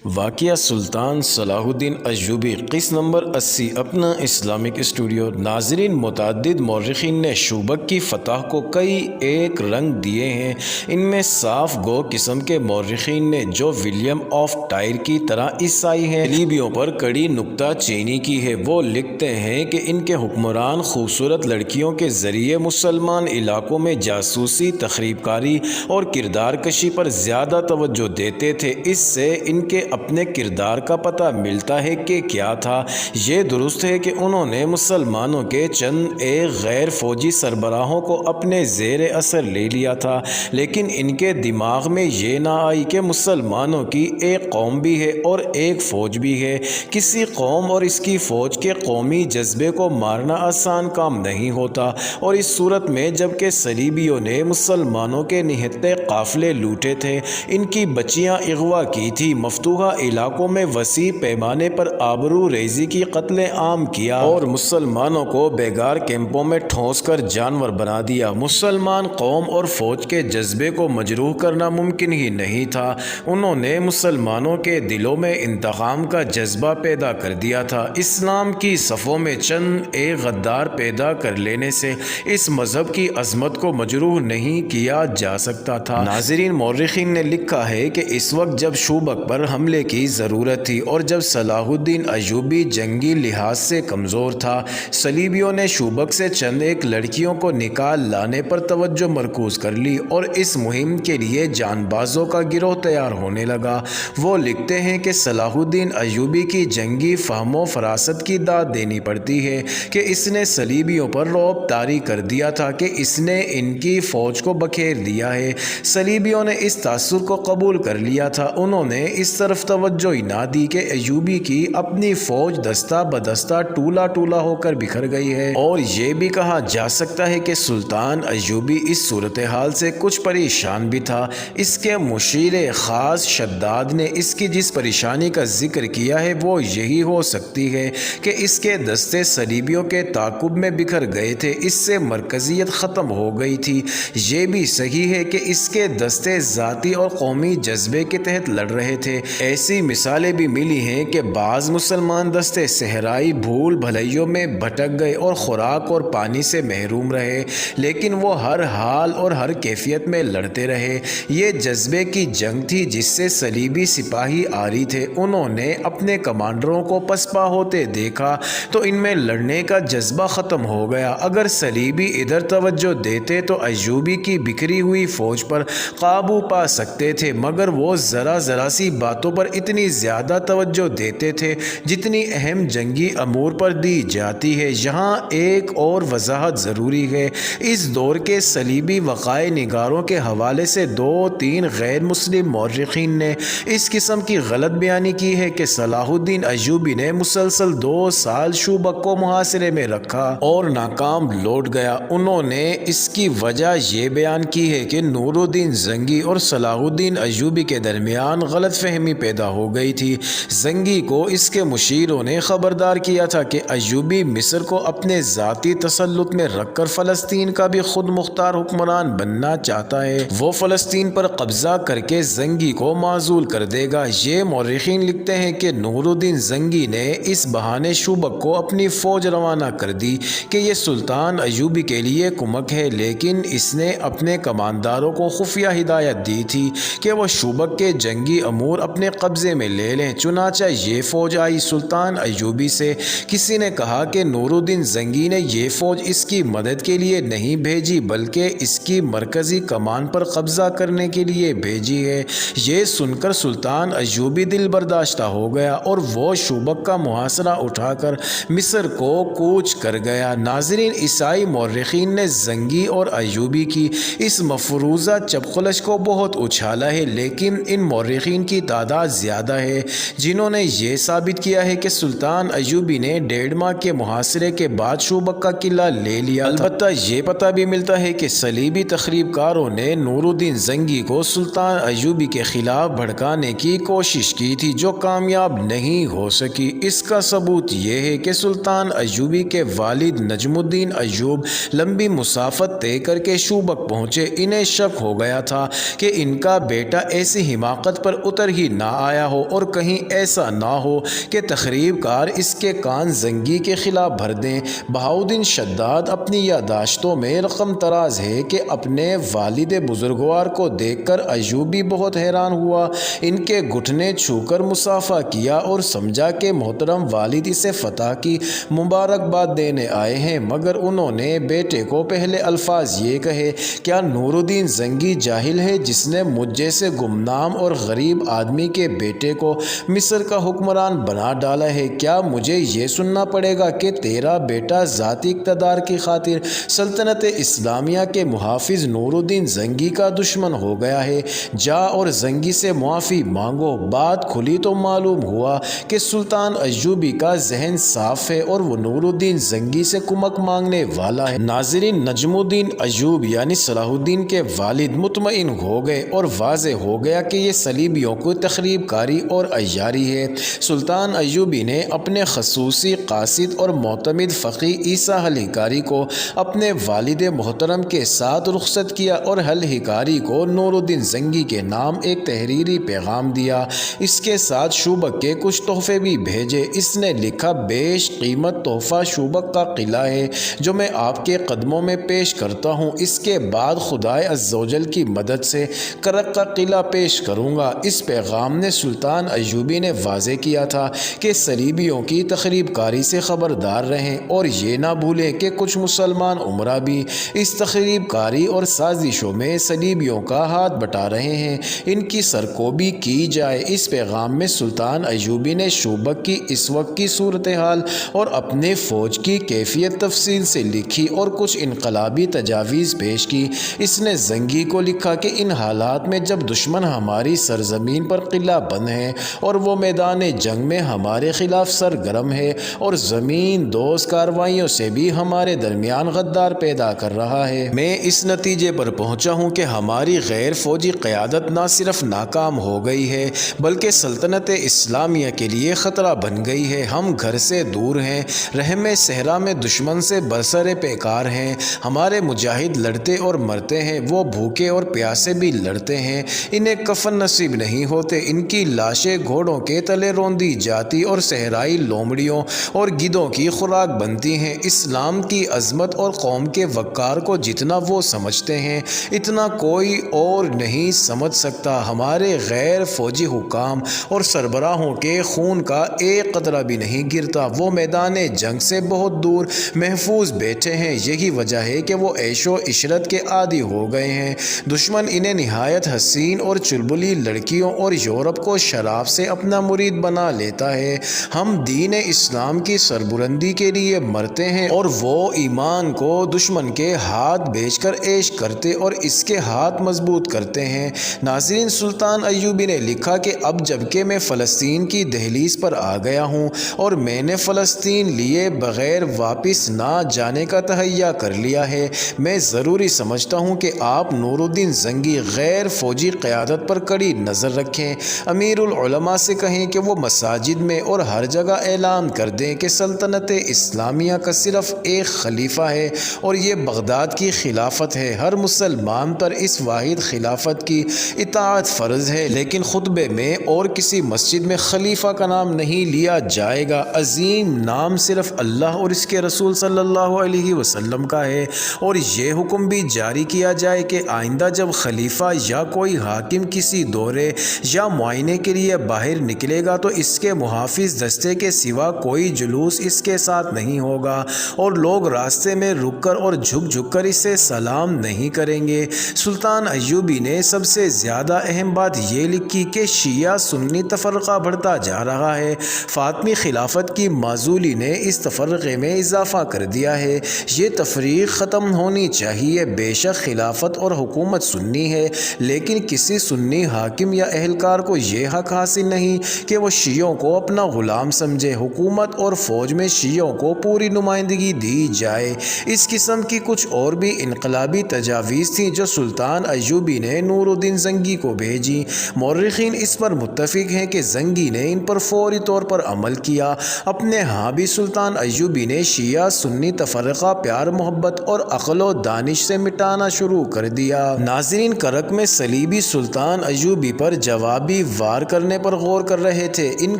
واقعہ سلطان صلاح الدین ایوبی قسط نمبر 80 اپنا اسلامک اسٹوڈیو۔ ناظرین، متعدد مورخین نے شوبک کی فتح کو کئی ایک رنگ دیے ہیں۔ ان میں صاف گو قسم کے مورخین نے جو ولیم آف ٹائر کی طرح عیسائی ہیں لیبیوں پر کڑی نکتہ چینی کی ہے۔ وہ لکھتے ہیں کہ ان کے حکمران خوبصورت لڑکیوں کے ذریعے مسلمان علاقوں میں جاسوسی، تخریب کاری اور کردار کشی پر زیادہ توجہ دیتے تھے۔ اس سے ان کے اپنے کردار کا پتہ ملتا ہے کہ کیا تھا۔ یہ درست ہے کہ انہوں نے مسلمانوں کے چند ایک غیر فوجی سربراہوں کو اپنے زیر اثر لے لیا تھا، لیکن ان کے دماغ میں یہ نہ آئی کہ مسلمانوں کی ایک قوم بھی ہے اور ایک فوج بھی ہے۔ کسی قوم اور اس کی فوج کے قومی جذبے کو مارنا آسان کام نہیں ہوتا، اور اس صورت میں جب کہ صلیبیوں نے مسلمانوں کے نہتے قافلے لوٹے تھے، ان کی بچیاں اغوا کی تھی، مفتوحہ علاقوں میں وسیع پیمانے پر آبرو ریزی کی قتل عام کیا اور مسلمانوں کو بیگار کیمپوں میں ٹھونس کر جانور بنا دیا، مسلمان قوم اور فوج کے جذبے کو مجروح کرنا ممکن ہی نہیں تھا۔ انہوں نے مسلمانوں کے دلوں میں انتقام کا جذبہ پیدا کر دیا تھا۔ اسلام کی صفوں میں چند ایک غدار پیدا کر لینے سے اس مذہب کی عظمت کو مجروح نہیں کیا جا سکتا تھا۔ ناظرین، مورخین نے لکھا ہے کہ اس وقت جب شوبک پر حملے کی ضرورت تھی اور جب صلاح الدین ایوبی جنگی لحاظ سے کمزور تھا، صلیبیوں نے شوبک سے چند ایک لڑکیوں کو نکال لانے پر توجہ مرکوز کر لی اور اس مہم کے لیے جان بازوں کا گروہ تیار ہونے لگا۔ وہ لکھتے ہیں کہ صلاح الدین ایوبی کی جنگی فہم و فراست کی داد دینی پڑتی ہے کہ اس نے صلیبیوں پر رعب طاری کر دیا تھا کہ اس نے ان کی فوج کو بکھیر دیا ہے۔ صلیبیوں نے اس تاثر کو قبول کر لیا تھا۔ انہوں نے اس طرف توجہ ہی نہ دی کہ ایوبی کی اپنی فوج دستہ بدستہ ٹولا ٹولا ہو کر بکھر گئی ہے، اور یہ بھی کہا جا سکتا ہے کہ سلطان ایوبی اس صورتحال سے کچھ پریشان بھی تھا۔ اس کے مشیر خاص شداد نے اس کی جس پریشانی کا ذکر کیا ہے وہ یہی ہو سکتی ہے کہ اس کے دستے صلیبیوں کے تعاقب میں بکھر گئے تھے، اس سے مرکزیت ختم ہو گئی تھی۔ یہ بھی صحیح ہے کہ اس کے دستے ذاتی اور قومی جذبے کے تحت لڑ رہے تھے۔ ایسی مثالیں بھی ملی ہیں کہ بعض مسلمان دستے صحرائی بھول بھلائیوں میں بھٹک گئے اور خوراک اور پانی سے محروم رہے، لیکن وہ ہر حال اور ہر کیفیت میں لڑتے رہے۔ یہ جذبے کی جنگ تھی جس سے صلیبی سپاہی آری تھے۔ انہوں نے اپنے کمانڈروں کو پسپا ہوتے دیکھا تو ان میں لڑنے کا جذبہ ختم ہو گیا۔ اگر صلیبی ادھر توجہ دیتے تو ایوبی کی بکھری ہوئی فوج پر قابو پا سکتے تھے، مگر وہ ذرا سی باتوں پر اتنی زیادہ توجہ دیتے تھے جتنی اہم جنگی امور پر دی جاتی ہے۔ یہاں ایک اور وضاحت ضروری ہے۔ اس دور کے صلیبی وقائع نگاروں کے حوالے سے 2-3 غیر مسلم مورخین نے اس قسم کی غلط بیانی کی ہے کہ صلاح الدین ایوبی نے مسلسل 2 سال شوبک کو محاصرے میں رکھا اور ناکام لوٹ گیا۔ انہوں نے اس کی وجہ یہ بیان کی ہے کہ نور الدین زنگی اور صلاح الدین ایوبی کے درمیان غلط فہمی پیدا ہو گئی تھی۔ زنگی کو اس کے مشیروں نے خبردار کیا تھا کہ ایوبی مصر کو اپنے ذاتی تسلط میں رکھ کر فلسطین کا بھی خود مختار حکمران بننا چاہتا ہے۔ وہ فلسطین پر قبضہ کر کے زنگی کو معزول کر دے گا۔ یہ مورخین لکھتے ہیں کہ نور الدین زنگی نے اس بہانے شوبک کو اپنی فوج روانہ کر دی کہ یہ سلطان ایوبی کے لیے کمک ہے، لیکن اس نے اپنے کمانداروں کو خفیہ ہدایت دی تھی کہ وہ شوبک کے جنگی امور اپنے قبضے میں لے لیں۔ چنانچہ یہ فوج آئی سلطان ایوبی سے۔ کسی نے کہا کہ نور الدین زنگی نے یہ فوج اس کی مدد کے لیے نہیں بھیجی بلکہ اس کی مرکزی کمان پر قبضہ کرنے کے لیے بھیجی ہے۔ یہ سن کر سلطان ایوبی دل برداشتہ ہو گیا اور وہ شوبک کا محاصرہ اٹھا کر مصر کو کوچ کر گیا۔ ناظرین، عیسائی مورخین نے زنگی اور ایوبی کی اس مفروضہ چپقلش کو بہت اچھالا ہے، لیکن ان مورخین کی تعداد زیادہ ہے جنہوں نے یہ ثابت کیا ہے کہ سلطان ایوبی نے 1.5 ماہ کے محاصرے کے بعد شوبک کا قلعہ لے لیا۔ البتہ یہ پتہ بھی ملتا ہے کہ صلیبی تخریب کاروں نے نور الدین زنگی کو سلطان ایوبی کے خلاف بھڑکانے کی کوشش کی تھی جو کامیاب نہیں ہو سکی۔ اس کا ثبوت یہ ہے کہ سلطان ایوبی کے والد نجم الدین ایوب لمبی مسافت طے کر کے شوبک پہنچے۔ انہیں شک ہو گیا تھا کہ ان کا بیٹا ایسی حماقت پر اتر ہی نہ نہ آیا ہو اور کہیں ایسا نہ ہو کہ تخریب کار اس کے کان زنگی کے خلاف بھر دیں۔ بہاؤالدین شداد اپنی یادداشتوں میں رقم تراز ہے کہ اپنے والد بزرگوار کو دیکھ کر ایوبی بہت حیران ہوا، ان کے گھٹنے چھو کر مصافحہ کیا اور سمجھا کہ محترم والد اسے فتح کی مبارکباد دینے آئے ہیں، مگر انہوں نے بیٹے کو پہلے الفاظ یہ کہے، کیا نور الدین زنگی جاہل ہے جس نے مجھ جیسے گمنام اور غریب آدمی کے بیٹے کو مصر کا حکمران بنا ڈالا ہے؟ کیا مجھے یہ سننا پڑے گا کہ تیرا بیٹا ذاتی اقتدار کی خاطر سلطنت اسلامیہ کے محافظ نور الدین زنگی کا دشمن ہو گیا ہے؟ جا اور زنگی سے معافی مانگو۔ بات کھلی تو معلوم ہوا کہ سلطان ایوبی کا ذہن صاف ہے اور وہ نور الدین زنگی سے کمک مانگنے والا ہے۔ ناظرین، نجم الدین ایوب یعنی صلاح الدین کے والد مطمئن ہو گئے اور واضح ہو گیا کہ یہ صلیبیوں کو تخریب کاری اور عیاری ہے۔ سلطان ایوبی نے اپنے خصوصی قاصد اور معتمد فقیہ عیسیٰ حلیکاری کو اپنے والد محترم کے ساتھ رخصت کیا اور حلیکاری کو نور الدین زنگی کے نام ایک تحریری پیغام دیا۔ اس کے ساتھ شوبک کے کچھ تحفے بھی بھیجے۔ اس نے لکھا، بیش قیمت تحفہ شوبک کا قلعہ ہے جو میں آپ کے قدموں میں پیش کرتا ہوں۔ اس کے بعد خدائے عزوجل کی مدد سے کرک کا قلعہ پیش کروں گا۔ اس پیغام نے سلطان ایوبی نے واضح کیا تھا کہ صلیبیوں کی تخریب کاری سے خبردار رہیں اور یہ نہ بھولیں کہ کچھ مسلمان امراء بھی اس تخریب کاری اور سازشوں میں صلیبیوں کا ہاتھ بٹا رہے ہیں، ان کی سرکوبی کی جائے۔ اس پیغام میں سلطان ایوبی نے شوبک کی اس وقت کی صورتحال اور اپنے فوج کی کیفیت تفصیل سے لکھی اور کچھ انقلابی تجاویز پیش کی۔ اس نے زنگی کو لکھا کہ ان حالات میں جب دشمن ہماری سرزمین پر قلعہ بند ہے اور وہ میدان جنگ میں ہمارے خلاف سرگرم ہے اور زمین دوز کارروائیوں سے بھی ہمارے درمیان غدار پیدا کر رہا ہے، میں اس نتیجے پر پہنچا ہوں کہ ہماری غیر فوجی قیادت نہ صرف ناکام ہو گئی ہے بلکہ سلطنت اسلامیہ کے لیے خطرہ بن گئی ہے۔ ہم گھر سے دور ہیں، رحم صحرا میں دشمن سے برسر پیکار ہیں، ہمارے مجاہد لڑتے اور مرتے ہیں، وہ بھوکے اور پیاسے بھی لڑتے ہیں، انہیں کفن نصیب نہیں ہوتے، ان کی لاشیں گھوڑوں کے تلے روندی جاتی اور صحرائی لومڑیوں اور گدھوں کی خوراک بنتی ہیں۔ اسلام کی عظمت اور قوم کے وقار کو جتنا وہ سمجھتے ہیں اتنا کوئی اور نہیں سمجھ سکتا۔ ہمارے غیر فوجی حکام اور سربراہوں کے خون کا ایک قطرہ بھی نہیں گرتا، وہ میدان جنگ سے بہت دور محفوظ بیٹھے ہیں۔ یہی وجہ ہے کہ وہ عیش و عشرت کے عادی ہو گئے ہیں۔ دشمن انہیں نہایت حسین اور چلبلی لڑکیوں اور یورپ کو شراب سے اپنا مرید بنا لیتا ہے۔ ہم دین اسلام کی سربلندی کے لیے مرتے ہیں اور وہ ایمان کو دشمن کے ہاتھ بیچ کر عیش کرتے اور اس کے ہاتھ مضبوط کرتے ہیں۔ ناظرین، سلطان ایوبی نے لکھا کہ اب جبکہ میں فلسطین کی دہلیز پر آ گیا ہوں اور میں نے فلسطین لیے بغیر واپس نہ جانے کا تہیہ کر لیا ہے، میں ضروری سمجھتا ہوں کہ آپ نور الدین زنگی غیر فوجی قیادت پر کڑی نظر رکھیں، امیر العلماء سے کہیں کہ وہ مساجد میں اور ہر جگہ اعلان کر دیں کہ سلطنت اسلامیہ کا صرف ایک خلیفہ ہے اور یہ بغداد کی خلافت ہے، ہر مسلمان پر اس واحد خلافت کی اطاعت فرض ہے، لیکن خطبے میں اور کسی مسجد میں خلیفہ کا نام نہیں لیا جائے گا، عظیم نام صرف اللہ اور اس کے رسول صلی اللہ علیہ وسلم کا ہے، اور یہ حکم بھی جاری کیا جائے کہ آئندہ جب خلیفہ یا کوئی حاکم کسی دورے یا معائنے کے لیے باہر نکلے گا تو اس کے محافظ دستے کے سوا کوئی جلوس اس کے ساتھ نہیں ہوگا اور لوگ راستے میں رک کر اور جھک جھک کر اسے سلام نہیں کریں گے۔ سلطان ایوبی نے سب سے زیادہ اہم بات یہ لکھی کہ شیعہ سنی تفرقہ بڑھتا جا رہا ہے، فاطمی خلافت کی معزولی نے اس تفرقے میں اضافہ کر دیا ہے، یہ تفریق ختم ہونی چاہیے۔ بے شک خلافت اور حکومت سنی ہے، لیکن کسی سنی حاکم یا اہلکار کو یہ حق حاصل نہیں کہ وہ شیعوں کو اپنا غلام سمجھے، حکومت اور فوج میں شیعوں کو پوری نمائندگی دی جائے۔ اس قسم کی کچھ اور بھی انقلابی تجاویز تھیں جو سلطان ایوبی نے نور الدین زنگی کو بھیجی۔ مورخین اس پر متفق ہیں کہ زنگی نے ان پر فوری طور پر عمل کیا۔ اپنے ہاں بھی سلطان ایوبی نے شیعہ سنی تفرقہ پیار محبت اور عقل و دانش سے مٹانا شروع کر دیا۔ ناظرین، کرک میں صلیبی سلطان ایوبی پر جوابی عربی وار کرنے پر غور کر رہے تھے۔ ان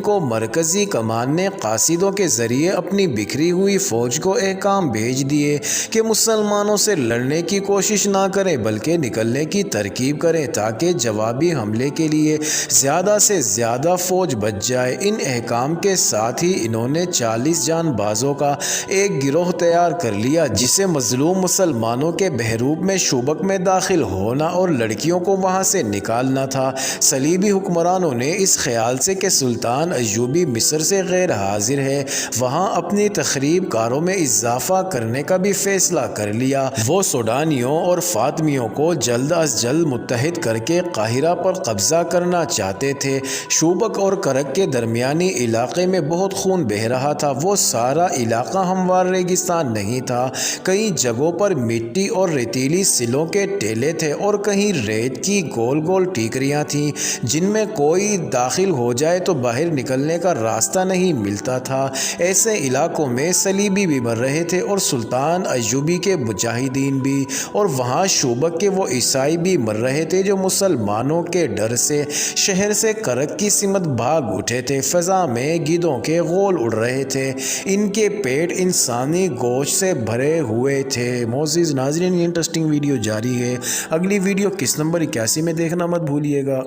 کو مرکزی کمان نے قاصدوں کے ذریعے اپنی بکھری ہوئی فوج کو احکام بھیج دیے کہ مسلمانوں سے لڑنے کی کوشش نہ کریں بلکہ نکلنے کی ترکیب کریں تاکہ جوابی حملے کے لیے زیادہ سے زیادہ فوج بچ جائے۔ ان احکام کے ساتھ ہی انہوں نے 40 جان بازوں کا ایک گروہ تیار کر لیا جسے مظلوم مسلمانوں کے بحروب میں شوبک میں داخل ہونا اور لڑکیوں کو وہاں سے نکالنا تھا۔ صلیبی حکمرانوں نے اس خیال سے کہ سلطان ایوبی مصر سے غیر حاضر ہے وہاں اپنی تخریب کاروں میں اضافہ کرنے کا بھی فیصلہ کر لیا۔ وہ سوڈانیوں اور فاطمیوں کو جلد از جلد متحد کر کے قاہرہ پر قبضہ کرنا چاہتے تھے۔ شوبک اور کرک کے درمیانی علاقے میں بہت خون بہہ رہا تھا۔ وہ سارا علاقہ ہموار ریگستان نہیں تھا، کئی جگہوں پر مٹی اور ریتیلی سلوں کے ٹیلے تھے اور کہیں ریت کی گول گول ٹیکریاں تھیں جن میں کوئی داخل ہو جائے تو باہر نکلنے کا راستہ نہیں ملتا تھا۔ ایسے علاقوں میں صلیبی بھی مر رہے تھے اور سلطان ایوبی کے مجاہدین بھی، اور وہاں شوبک کے وہ عیسائی بھی مر رہے تھے جو مسلمانوں کے ڈر سے شہر سے کرک کی سمت بھاگ اٹھے تھے۔ فضا میں گیدوں کے غول اڑ رہے تھے، ان کے پیٹ انسانی گوشت سے بھرے ہوئے تھے۔ معزز ناظرین، یہ انٹرسٹنگ ویڈیو جاری ہے، اگلی ویڈیو قسط نمبر 81 میں دیکھنا مت بھولیے گا۔